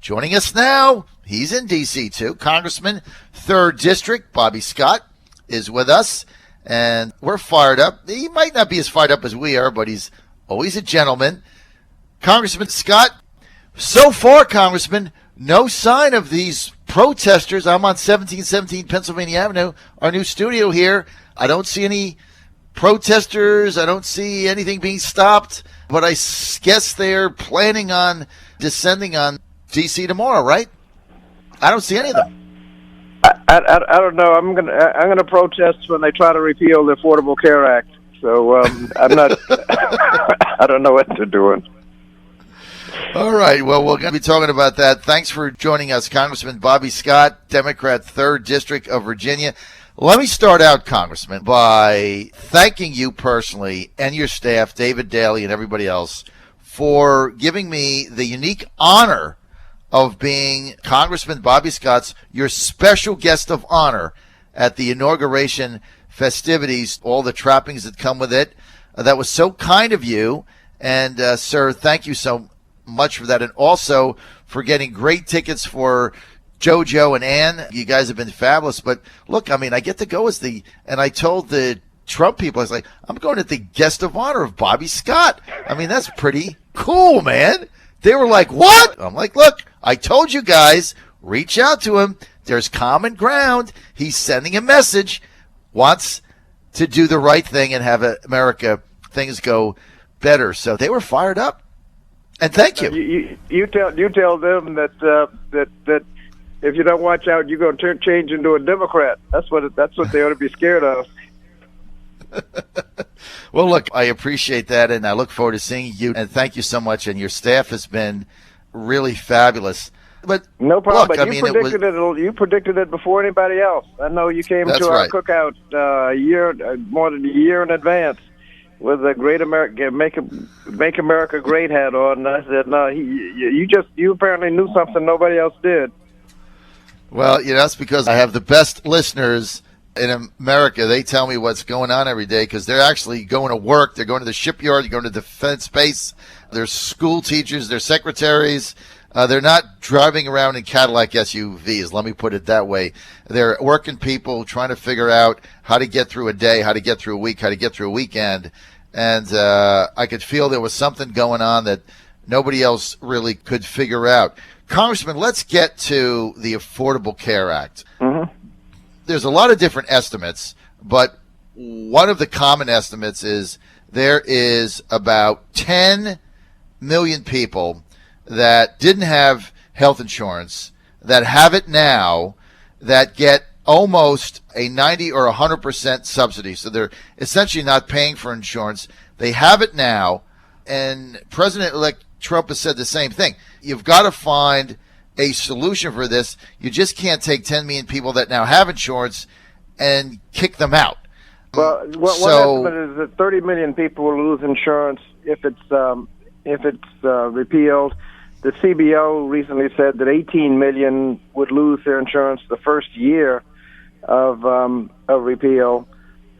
Joining us now, he's in D.C. too, Congressman, 3rd District, Bobby Scott, is with us, and we're fired up. He might not be as fired up as we are, but he's always a gentleman. Congressman Scott, so far, Congressman, no sign of these protesters. I'm on 1717 Pennsylvania Avenue, our new studio here. I don't see any protesters. I don't see anything being stopped, but I guess they're planning on descending on D.C. tomorrow, right? I don't see any of them. I don't know. I'm gonna protest when they try to repeal the Affordable Care Act. So I'm not. I don't know what they're doing. All right. Well, we're going to be talking about that. Thanks for joining us, Congressman Bobby Scott, Democrat, 3rd District of Virginia. Let me start out, Congressman, by thanking you personally and your staff, David Daly and everybody else, for giving me the unique honor of being Congressman Bobby Scott's, your special guest of honor at the inauguration festivities, all the trappings that come with it. That was so kind of you. And, sir, thank you so much for that. And also for getting great tickets for JoJo and Ann. You guys have been fabulous. But, look, I mean, I get to go and I told the Trump people, I was like, I'm going as the guest of honor of Bobby Scott. I mean, that's pretty cool, man. They were like, what? I'm like, look, I told you guys, reach out to him. There's common ground. He's sending a message, wants to do the right thing and have America, things go better. So they were fired up. And thank you. You tell them that if you don't watch out, you're going to change into a Democrat. That's what they ought to be scared of. Well, look, I appreciate that, and I look forward to seeing you. And thank you so much. And your staff has been really fabulous. But no problem. Look, but you predicted it before anybody else. I know you came to our cookout more than a year in advance with a great America, make America great hat on. And I said, no, you apparently knew something nobody else did. Well, that's because I have the best listeners in America. They tell me what's going on every day because they're actually going to work. They're going to the shipyard. They're going to defense base. They're school teachers. They're secretaries. They're not driving around in Cadillac SUVs. Let me put it that way. They're working people trying to figure out how to get through a day, how to get through a week, how to get through a weekend. And I could feel there was something going on that nobody else really could figure out. Congressman, let's get to the Affordable Care Act. Mm-hmm. There's a lot of different estimates, but one of the common estimates is there is about 10 million people that didn't have health insurance, that have it now, that get almost a 90 or 100% subsidy. So they're essentially not paying for insurance. They have it now, and President-elect Trump has said the same thing. You've got to find a solution for this. You just can't take 10 million people that now have insurance and kick them out. Well, one estimate is that 30 million people will lose insurance if it's repealed. The CBO recently said that 18 million would lose their insurance the first year of repeal.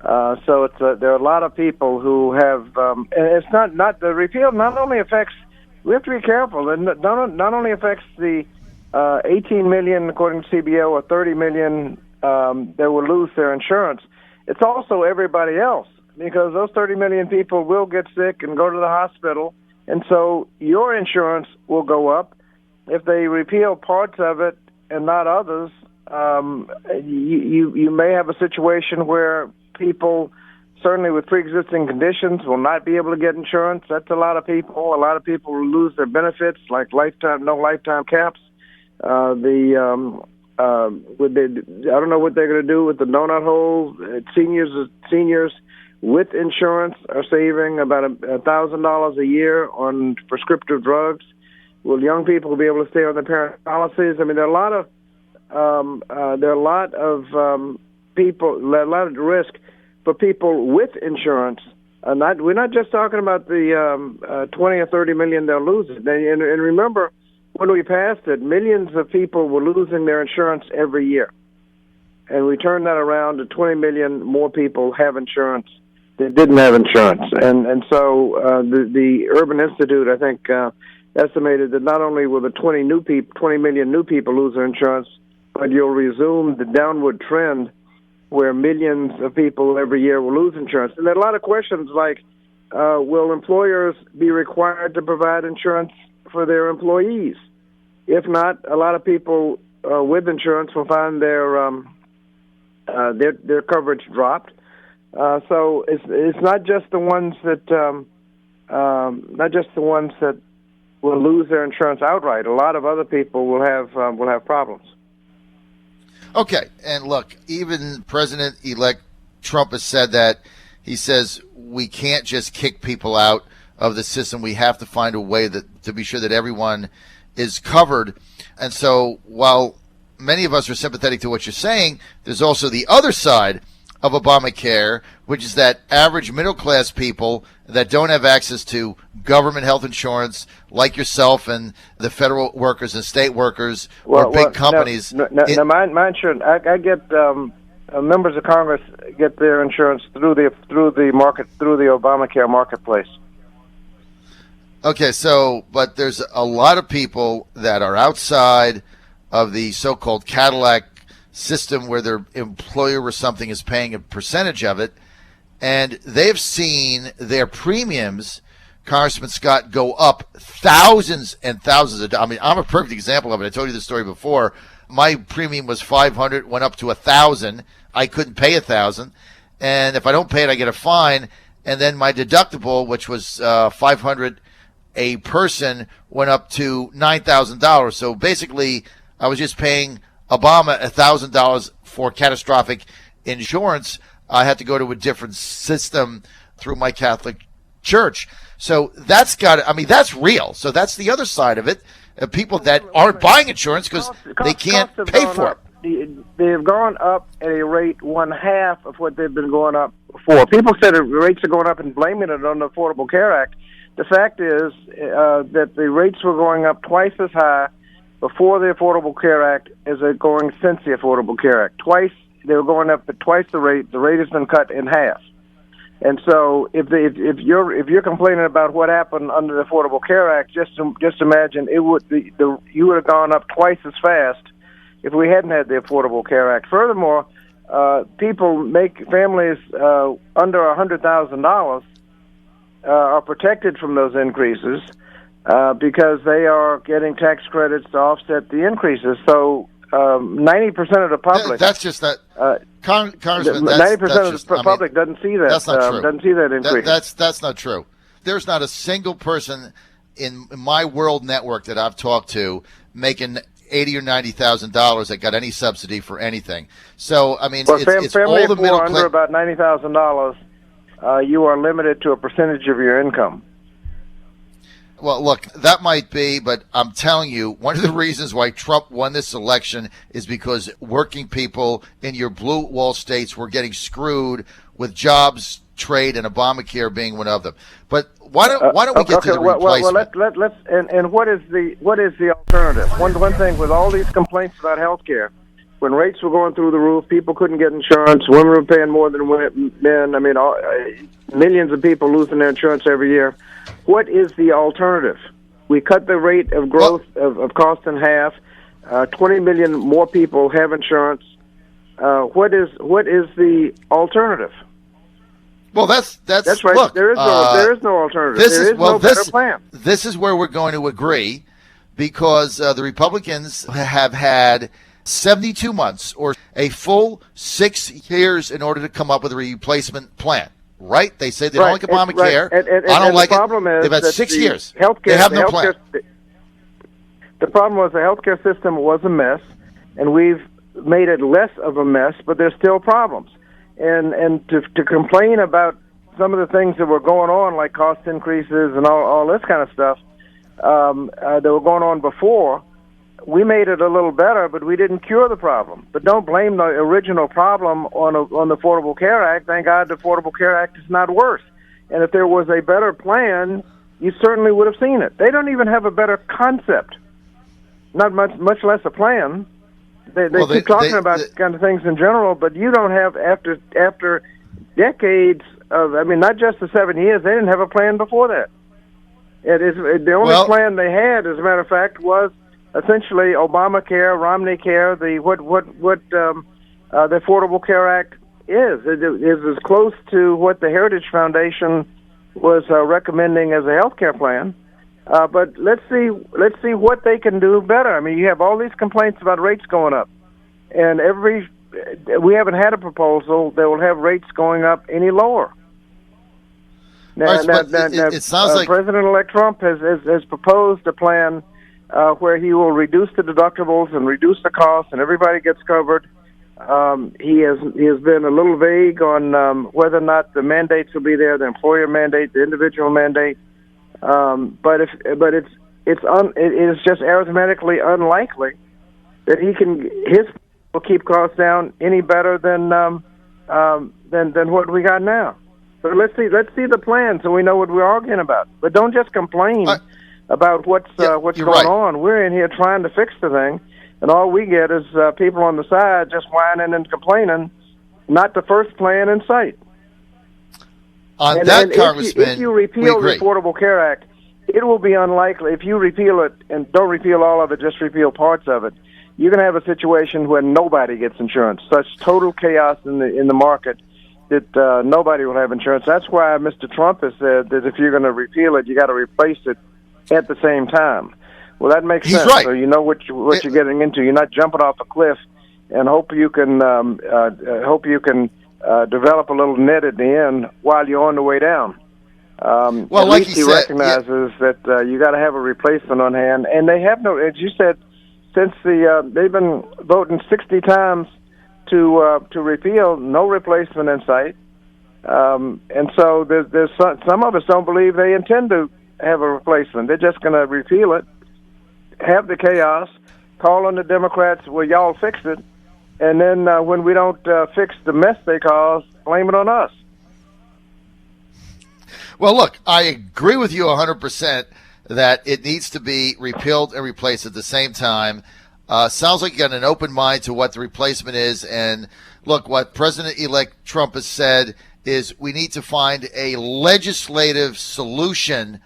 So there are a lot of people who have, and it's not the repeal. Not only affects, we have to be careful. And not only affects the 18 million, according to CBO, or 30 million that will lose their insurance. It's also everybody else, because those 30 million people will get sick and go to the hospital. And so your insurance will go up. If they repeal parts of it and not others, you may have a situation where people, certainly with pre-existing conditions, will not be able to get insurance. That's a lot of people. A lot of people will lose their benefits, like no lifetime caps. I don't know what they're going to do with the donut hole. Seniors with insurance are saving about $1,000 a year on prescriptive drugs. Will young people be able to stay on their parent policies? I mean, there are a lot of risk for people with insurance. We're not just talking about the 20 or 30 million they'll lose it. And remember, when we passed it, millions of people were losing their insurance every year. And we turned that around to 20 million more people have insurance that didn't have insurance. And so the Urban Institute, I think, estimated that not only will the 20 million new people lose their insurance, but you'll resume the downward trend where millions of people every year will lose insurance. And there are a lot of questions like, will employers be required to provide insurance for their employees? If not, a lot of people with insurance will find their coverage dropped. So it's not just the ones that will lose their insurance outright. A lot of other people will have problems. Okay, and look, even President-elect Trump has said that. He says we can't just kick people out of the system. We have to find a way to be sure that everyone is covered. And so while many of us are sympathetic to what you're saying, there's also the other side of Obamacare, which is that average middle-class people that don't have access to government health insurance, like yourself and the federal workers and state workers or big companies. My insurance, I get members of Congress get their insurance through the Obamacare marketplace. Okay, but there's a lot of people that are outside of the so-called Cadillac system where their employer or something is paying a percentage of it, and they've seen their premiums, Congressman Scott, go up thousands and thousands of dollars. I mean, I'm a perfect example of it. I told you this story before. My premium was $500, went up to $1,000. I couldn't pay $1,000, and if I don't pay it, I get a fine. And then my deductible, which was $500 a person, went up to $9,000. So basically, I was just paying Obama $1,000 for catastrophic insurance. I had to go to a different system through my Catholic church. So that's that's real. So that's the other side of it. People that aren't buying insurance because they can't pay for it. They've gone up at a rate 1/2 of what they've been going up before. People said the rates are going up and blaming it on the Affordable Care Act. The fact is that the rates were going up twice as high before the Affordable Care Act as they're going since the Affordable Care Act. They were going up at twice the rate. The rate has been cut in half. And so if you're complaining about what happened under the Affordable Care Act, just imagine you would have gone up twice as fast if we hadn't had the Affordable Care Act. Furthermore, families under $100,000 are protected from those increases because they are getting tax credits to offset the increases. So 90% of the public. That's just that. Congressman, 90% of the public doesn't see that. That's not true. Doesn't see that increase. That's not true. There's not a single person in my world network that I've talked to making $80,000 or $90,000 that got any subsidy for anything. So I mean, it's all the middle under about $90,000. You are limited to a percentage of your income. Well, look, that might be, but I'm telling you, one of the reasons why Trump won this election is because working people in your blue wall states were getting screwed with jobs, trade, and Obamacare being one of them. But why don't we get to the replacement? Well, let's and what is the alternative? One thing with all these complaints about health care, when rates were going through the roof, people couldn't get insurance. Women were paying more than men. I mean, millions of people losing their insurance every year. What is the alternative? We cut the rate of growth of cost in half. 20 million more people have insurance. What is the alternative? Well, that's right. Look, there is no alternative. There is no better plan. This is where we're going to agree, because the Republicans have had 72 months or a full 6 years in order to come up with a replacement plan. Right? They say they don't like Obamacare. Right. I don't like it. They've had 6 years. They have no plan. The problem was the healthcare system was a mess, and we've made it less of a mess, but there's still problems. And to complain about some of the things that were going on, like cost increases and all this kind of stuff that were going on before, we made it a little better, but we didn't cure the problem. But don't blame the original problem on the Affordable Care Act. Thank God the Affordable Care Act is not worse. And if there was a better plan, you certainly would have seen it. They don't even have a better concept, not much less a plan. They keep talking about kind of things in general, but you don't have, after decades of, I mean, not just the 7 years, they didn't have a plan before that. It is the only plan they had, as a matter of fact, was essentially Obamacare, Romney Care, the Affordable Care Act is. It is as close to what the Heritage Foundation was recommending as a health care plan. But let's see what they can do better. I mean, you have all these complaints about rates going up, and we haven't had a proposal that will have rates going up any lower. Now, it sounds like President-elect Trump has proposed a plan where he will reduce the deductibles and reduce the costs, and everybody gets covered. He has been a little vague on whether or not the mandates will be there, the employer mandate, the individual mandate. But it is just arithmetically unlikely that his will keep costs down any better than what we got now. So let's see the plan so we know what we're arguing about. But don't just complain about what's going on. We're in here trying to fix the thing, and all we get is people on the side just whining and complaining, not the first plan in sight. Congressman, if you repeal the Affordable Care Act, it will be unlikely. If you repeal it, and don't repeal all of it, just repeal parts of it, you're going to have a situation where nobody gets insurance. Such total chaos in the market that nobody will have insurance. That's why Mr. Trump has said that if you're going to repeal it, you got to replace it at the same time. Well, that makes sense. Right. So you know what you're getting into. You're not jumping off a cliff and hope you can develop a little net at the end while you're on the way down. At least he recognizes that you got to have a replacement on hand, and they have no. As you said, since they've been voting 60 times to repeal, no replacement in sight, and so there's some of us don't believe they intend to have a replacement. They're just going to repeal it, have the chaos, call on the Democrats, well, y'all fix it, and then when we don't fix the mess they cause, blame it on us. Well, look, I agree with you 100% that it needs to be repealed and replaced at the same time. Sounds like you got an open mind to what the replacement is. And look, what President-elect Trump has said is we need to find a legislative solution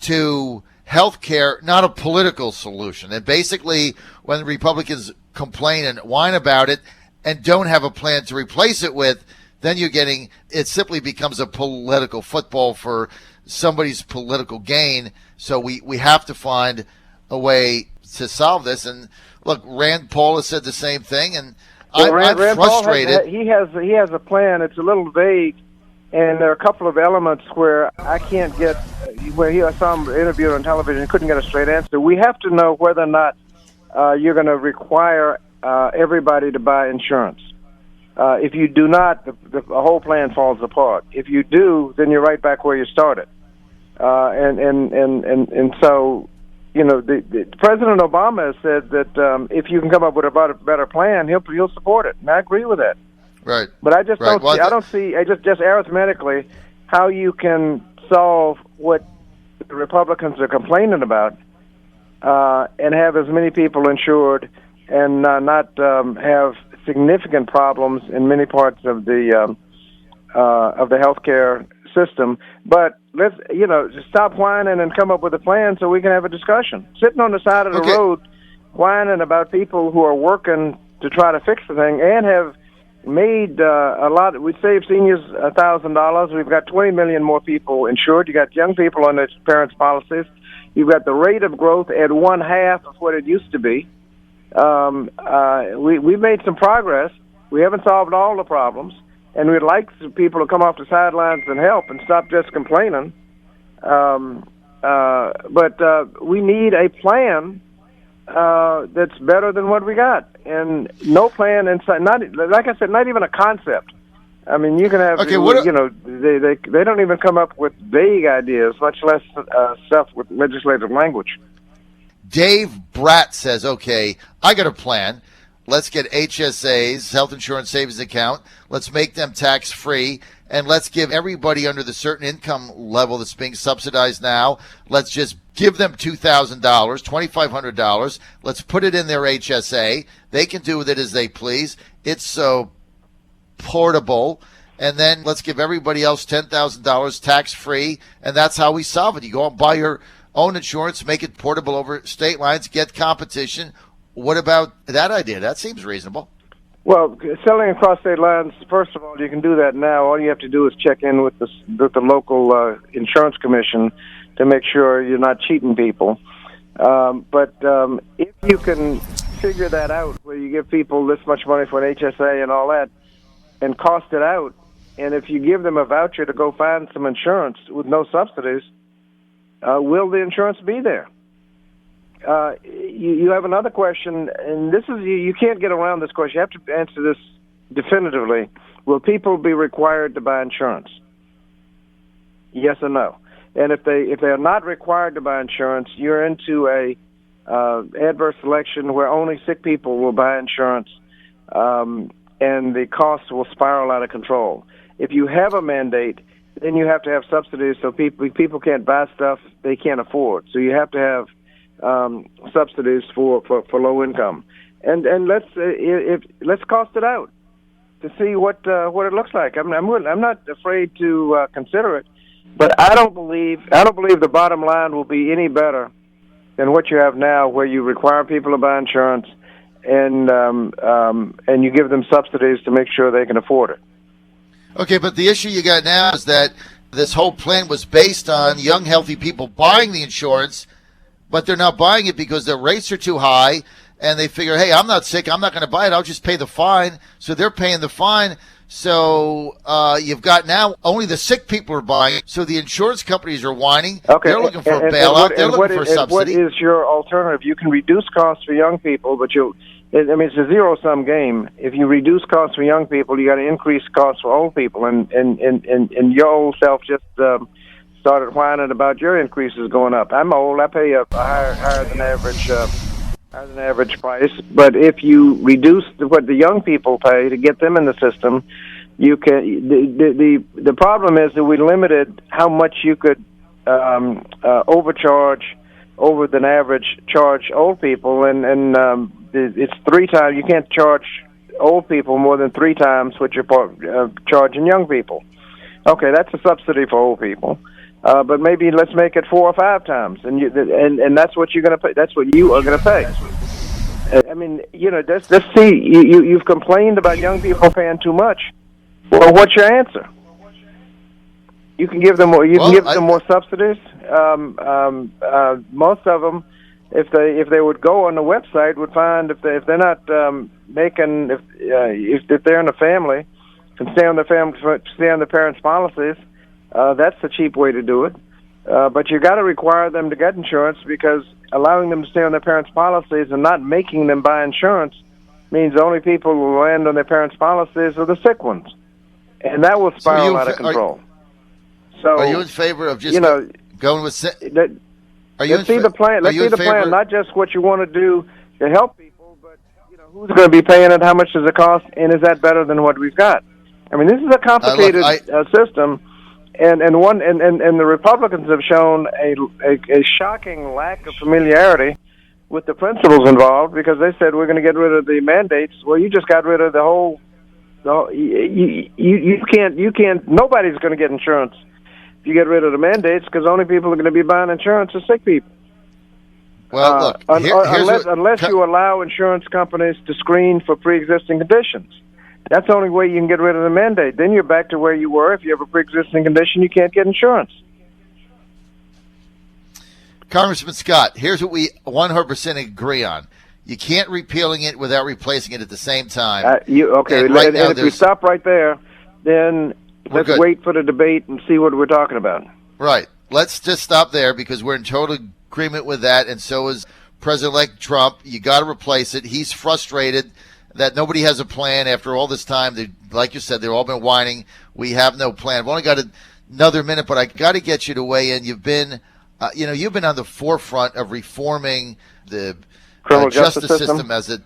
to health care, not a political solution. And basically, when the Republicans complain and whine about it and don't have a plan to replace it with, then it simply becomes a political football for somebody's political gain. So we have to find a way to solve this. And look, Rand Paul has said the same thing, and I'm frustrated. Paul he has a plan. It's a little vague, and there are a couple of elements where I can't get. I saw him interviewed on television and couldn't get a straight answer. We have to know whether or not you're going to require everybody to buy insurance. If you do not, the whole plan falls apart. If you do, then you're right back where you started. And so, the President Obama has said that if you can come up with a better plan, he'll support it, and I agree with that. Right. But I just don't see just arithmetically how you can solve what the Republicans are complaining about and have as many people insured and not have significant problems in many parts of the healthcare system. But let's just stop whining and come up with a plan so we can have a discussion. Sitting on the side of the road whining about people who are working to try to fix the thing and have made a lot. We saved seniors $1,000. We've got 20 million more people insured. You got young people on their parents' policies. You've got the rate of growth at 1/2 of what it used to be. We've made some progress. We haven't solved all the problems, and we'd like people to come off the sidelines and help and stop just complaining. But we need a plan that's better than what we got, and no plan inside. Not like I said, not even a concept. I mean, you can have they don't even come up with vague ideas, much less stuff with legislative language. Dave Bratt says, okay, I got a plan. Let's get HSAs, health insurance savings account. Let's make them tax-free, and let's give everybody under the certain income level that's being subsidized now, let's just give them $2,000, $2,500. Let's put it in their HSA. They can do with it as they please. It's so portable, and then let's give everybody else $10,000 tax-free, and that's how we solve it. You go and buy your own insurance, make it portable over state lines, get competition. What about that idea? That seems reasonable. Well, selling across state lines, first of all, you can do that now. All you have to do is check in with the local insurance commission to make sure you're not cheating people. But if you can figure that out, where you give people this much money for an HSA and all that, and cost it out, and if you give them a voucher to go find some insurance with no subsidies, will the insurance be there? You have another question, and this is you can't get around this question. You have to answer this definitively. Will people be required to buy insurance? Yes or no? And if they are not required to buy insurance, you're into a adverse selection where only sick people will buy insurance, and the costs will spiral out of control. If you have a mandate, then you have to have subsidies so people can't buy stuff they can't afford. So you have to have subsidies for low income, and let's cost it out to see what it looks like. I'm not afraid to consider it, but I don't believe the bottom line will be any better than what you have now, where you require people to buy insurance and you give them subsidies to make sure they can afford it. Okay, but the issue you got now is that this whole plan was based on young, healthy people buying the insurance, but they're not buying it because the rates are too high, and they figure, hey, I'm not sick, I'm not going to buy it, I'll just pay the fine. So they're paying the fine. So you've got now only the sick people are buying it. So the insurance companies are whining. Okay. They're looking for a bailout. They're looking for a subsidy. What is your alternative? You can reduce costs for young people, but it's a zero-sum game. If you reduce costs for young people, you got to increase costs for old people. And your old self just started whining about your increases going up. I'm old. I pay a higher than average price. But if you reduce what the young people pay to get them in the system, you can. The problem is that we limited how much you could overcharge over than average charge old people, and it's 3 times. You can't charge old people more than 3 times what you're charging young people. Okay, that's a subsidy for old people. But maybe let's make it 4 or 5 times, and that's what you're going to pay. That's what you are going to pay. I mean, let's see. You've complained about young people paying too much. Well, what's your answer? You can give them more. You can give them more subsidies. Most of them, if they would go on the website, would find if they're not making if they're in a family, can stay on the parents' policies. That's the cheap way to do it. But you got to require them to get insurance, because allowing them to stay on their parents' policies and not making them buy insurance means the only people who will land on their parents' policies are the sick ones, and that will spiral out of control. So, are you in favor of just going with? Let's see the plan. Let's see the plan, not just what you want to do to help people, but who's going to be paying it, how much does it cost, and is that better than what we've got? I mean, this is a complicated system. And the Republicans have shown a shocking lack of familiarity with the principles involved, because they said we're going to get rid of the mandates. Well, you just got rid of the whole. You can't. Nobody's going to get insurance if you get rid of the mandates, because only people are going to be buying insurance are sick people. Well, look, unless you allow insurance companies to screen for pre-existing conditions. That's the only way you can get rid of the mandate. Then you're back to where you were. If you have a pre-existing condition, you can't get insurance. Congressman Scott, here's what we 100% agree on. You can't repealing it without replacing it at the same time. And if we stop right there, then let's wait for the debate and see what we're talking about. Right. Let's just stop there, because we're in total agreement with that, and so is President-elect Trump. You got to replace it. He's frustrated that nobody has a plan after all this time. Like you said, they've all been whining. We have no plan. I've only got another minute, but I got to get you to weigh in. You've been, you've been on the forefront of reforming the criminal justice system as it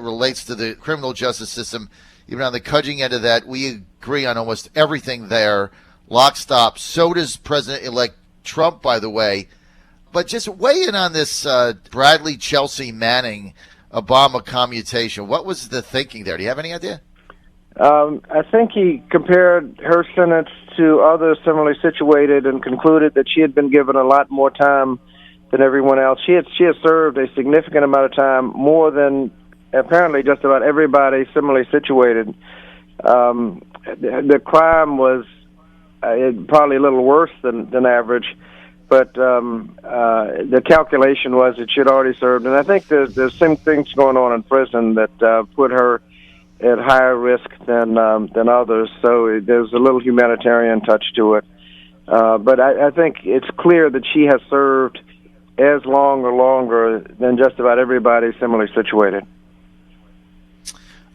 relates to the criminal justice system. You've been on the cudging end of that. We agree on almost everything there, lock, stop. So does President-elect Trump, by the way. But just weigh in on this Bradley Chelsea Manning Obama commutation. What was the thinking there? Do you have any idea? I think he compared her sentence to others similarly situated and concluded that she had been given a lot more time than everyone else. She had served a significant amount of time, more than apparently just about everybody similarly situated. The crime was probably a little worse than average, but the calculation was that she had already served. And I think there's some things going on in prison that put her at higher risk than others. So there's a little humanitarian touch to it. But I think it's clear that she has served as long or longer than just about everybody similarly situated.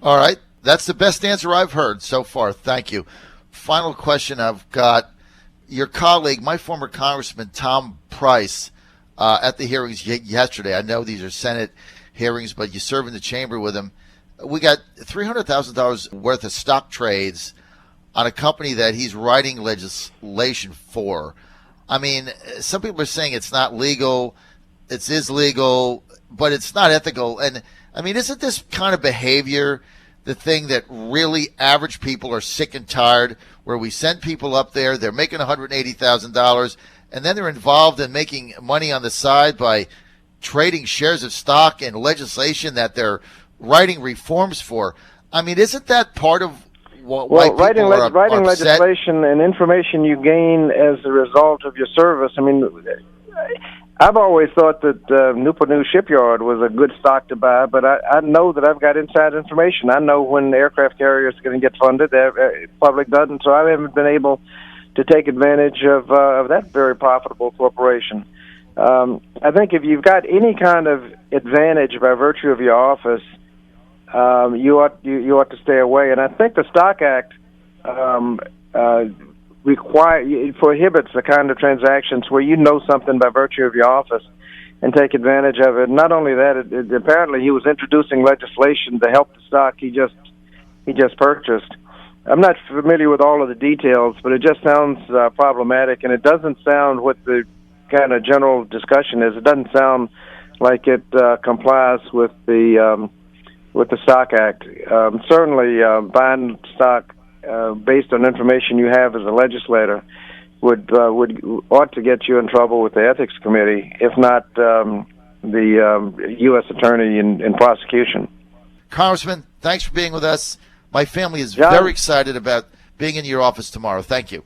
All right. That's the best answer I've heard so far. Thank you. Final question I've got. Your colleague, my former Congressman Tom Price, at the hearings yesterday, I know these are Senate hearings, but you serve in the chamber with him. We got $300,000 worth of stock trades on a company that he's writing legislation for. I mean, some people are saying it's not legal. It is legal, but it's not ethical. And, I mean, isn't this kind of behavior the thing that really average people are sick and tired, where we send people up there, they're making $180,000, and then they're involved in making money on the side by trading shares of stock and legislation that they're writing reforms for? I mean, isn't that part of why people are writing upset? legislation and information you gain as a result of your service? I mean, I've always thought that Newport News Shipyard was a good stock to buy, but I know that I've got inside information. I know when aircraft carriers are going to get funded. The public doesn't, so I haven't been able to take advantage of that very profitable corporation. I think if you've got any kind of advantage by virtue of your office, you ought to stay away. And I think the Stock Act it prohibits the kind of transactions where you know something by virtue of your office and take advantage of it. Not only that, apparently he was introducing legislation to help the stock he just purchased. I'm not familiar with all of the details, but it just sounds problematic, and it doesn't sound what the kind of general discussion is. It doesn't sound like it complies with the Stock Act. Certainly, buying stock based on information you have as a legislator ought to get you in trouble with the ethics committee, if not the U.S. attorney in prosecution. Congressman, thanks for being with us. My family is John, very excited about being in your office tomorrow. Thank you.